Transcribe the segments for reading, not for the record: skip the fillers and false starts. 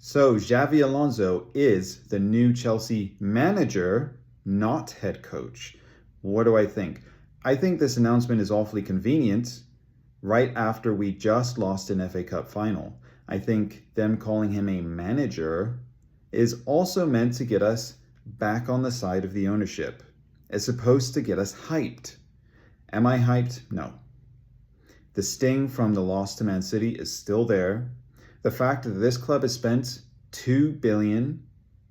So Xabi Alonso is the new Chelsea manager, not head coach. What do I think? I think this announcement is awfully convenient right after we just lost an FA Cup final. I think them calling him a manager is also meant to get us back on the side of the ownership. It's supposed to get us hyped. Am I hyped? No. The sting from the loss to Man City is still there. The fact that this club has spent $2 billion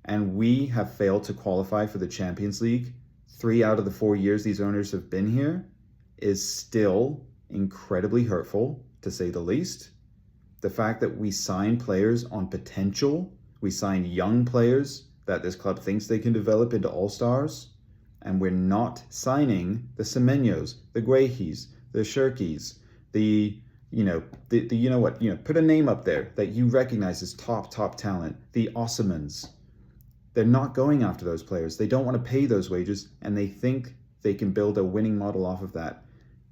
and we have failed to qualify for the Champions League 3 out of the 4 years these owners have been here is still incredibly hurtful, to say the least. The fact that we sign players on potential, we sign young players that this club thinks they can develop into all-stars, and we're not signing the Semenyos, the Guehis, the Shirkis, put a name up there that you recognize as top talent, the Ossimans. They're not going after those players. They don't want to pay those wages, and they think they can build a winning model off of that.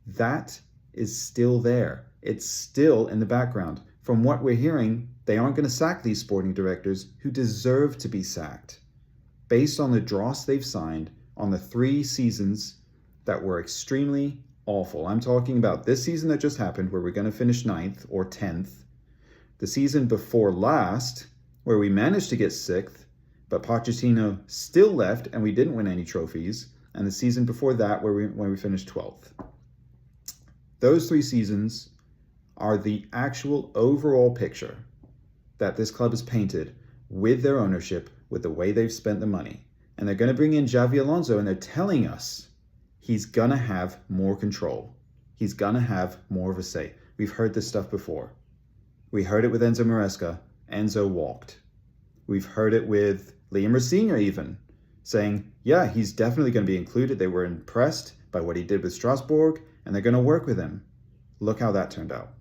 That is still there. It's still in the background. From what we're hearing, they aren't going to sack these sporting directors who deserve to be sacked. Based on the dross they've signed on the 3 seasons that were extremely awful. I'm talking about this season that just happened where we're going to finish 9th or 10th. The season before last where we managed to get 6th, but Pochettino still left and we didn't win any trophies. And the season before that when we finished 12th. Those 3 seasons are the actual overall picture that this club has painted with their ownership, with the way they've spent the money. And they're going to bring in Xabi Alonso and they're telling us he's going to have more control. He's going to have more of a say. We've heard this stuff before. We heard it with Enzo Maresca. Enzo walked. We've heard it with Liam Rosenior even, saying, yeah, he's definitely going to be included. They were impressed by what he did with Strasbourg, and they're going to work with him. Look how that turned out.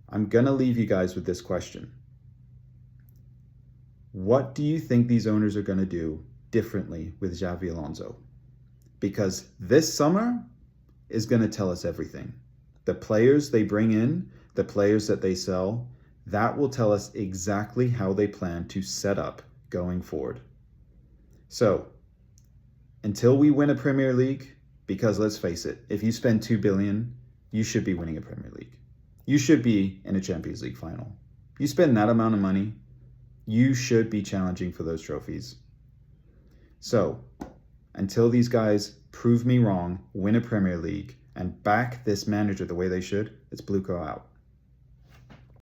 I'm going to leave you guys with this question. What do you think these owners are going to do differently with Xabi Alonso? Because this summer is going to tell us everything. The players they bring in, the players that they sell, that will tell us exactly how they plan to set up going forward. So, until we win a Premier League, because let's face it, if you spend $2 billion, you should be winning a Premier League. You should be in a Champions League final. You spend that amount of money, you should be challenging for those trophies. So, until these guys prove me wrong, win a Premier League, and back this manager the way they should, it's Blue Co out.